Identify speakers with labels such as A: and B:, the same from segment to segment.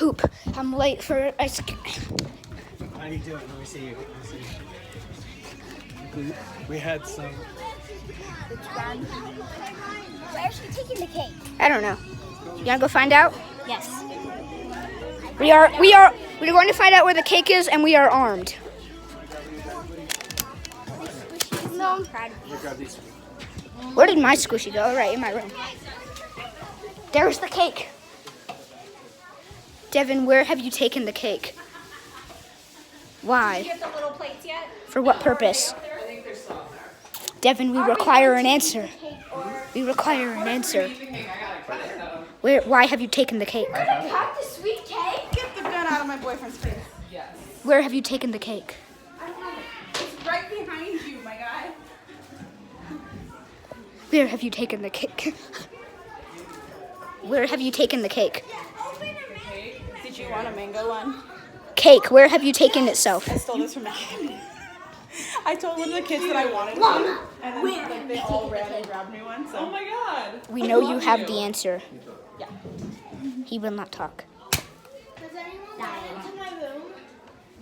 A: poop. I'm late for ice.
B: How you doing? Let me see you. We had some.
C: Where's she taking the cake?
A: I don't know. You wanna go find out?
C: Yes.
A: We're going to find out where the cake is, and we are armed.
C: No, I'm proud of you.
A: Where did my squishy go? Right in my room. There's the cake. Devin, where have you taken the cake? Why?
C: Did you get the little plates yet?
A: For what purpose? Devin, we require an answer. We require an answer. Why have you taken the cake?
C: Have the sweet cake?
D: Get the gun out of my boyfriend's face. Yes.
A: Where have you taken the cake?
D: I don't know. It's right behind you, my guy.
A: Where have you taken the cake? Where have you taken the cake?
D: Did you want a mango one?
A: Cake, where have you taken itself?
D: I stole this from Megan. I told one of the kids that I wanted one, and then like, they all ran and grabbed me one. So. Oh my god.
A: We know you have the answer.
D: Yeah.
A: He will not talk.
C: Has anyone gone into my room?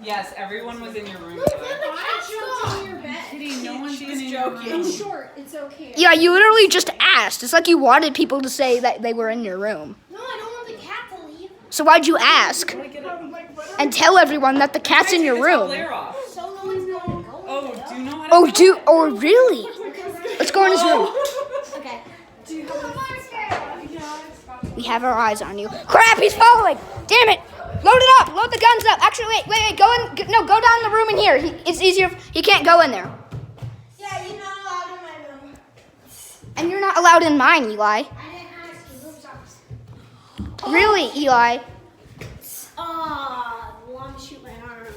E: Yes, everyone was in your room.
C: I jumped on your bed.
E: No one's
D: She's joking.
C: It's short. It's okay.
A: Yeah, you literally just asked. It's like you wanted people to say that they were in your room.
C: No, I don't want the cat to leave.
A: So why'd you ask? And tell everyone that the cat's in your room.
E: Flare off.
C: So no one's going to go.
E: Oh, do you know how to
A: Oh, really? Let's go in his room.
C: Okay.
A: We have our eyes on you. Crap, he's following. Damn it. Load it up. Load the guns up. Actually, wait. Go in. No, go down the room in here. It's easier. He can't go in there.
C: Yeah, you're not allowed in my room.
A: And you're not allowed in mine, Eli.
C: I didn't ask you. Room socks.
A: Really, Eli?
C: Want to shoot my arm.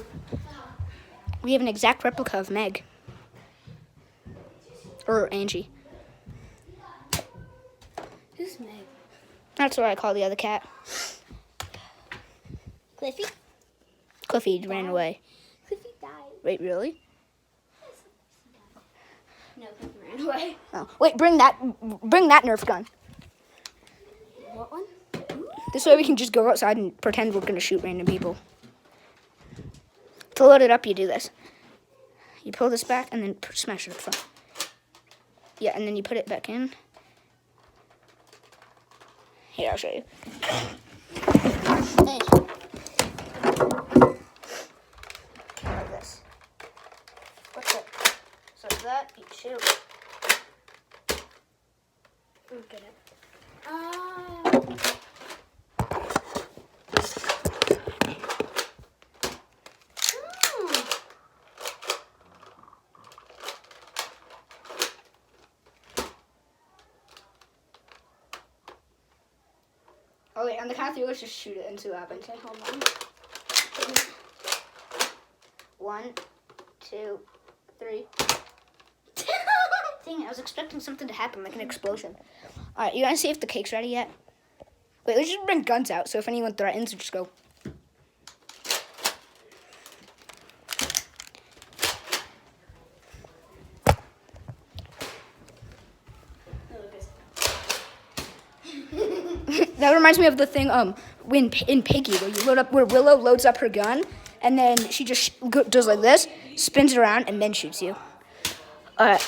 A: We have an exact replica of Meg. Or Angie.
C: Who's Meg?
A: That's what I call the other cat.
C: Cliffy?
A: Cliffy ran away.
C: Cliffy died.
A: Wait, really?
C: No, Cliffy ran away.
A: Oh, wait, bring that Nerf gun.
C: What one?
A: This way we can just go outside and pretend we're going to shoot random people. To load it up, you do this. You pull this back and then smash it up front. Yeah, and then you put it back in. Here, I'll show you. Hey. Like this. What's it? So that, you shoot.
C: Get it.
A: Oh wait, on the count of three, let's just shoot it and see what happens.
C: Okay, hold on.
A: 1, 2, 3. Dang it, I was expecting something to happen, like an explosion. Alright, you wanna see if the cake's ready yet? Wait, let's just bring guns out, so if anyone threatens, just go. That reminds me of the thing in Piggy where Willow loads up her gun and then she just does like this, spins it around, and then shoots you. Alright,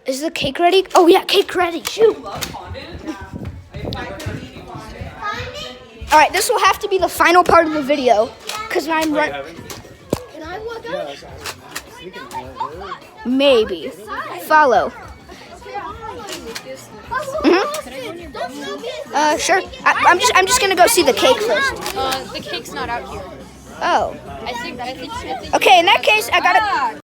A: is the cake ready? Oh yeah, cake ready. Shoot. Alright, this will have to be the final part of the video because I'm
C: Can I walk out?
A: maybe follow. Sure. I'm just gonna go see the cake first.
F: The cake's not out here.
A: Oh.
F: I think.
A: Okay, in that case, I gotta.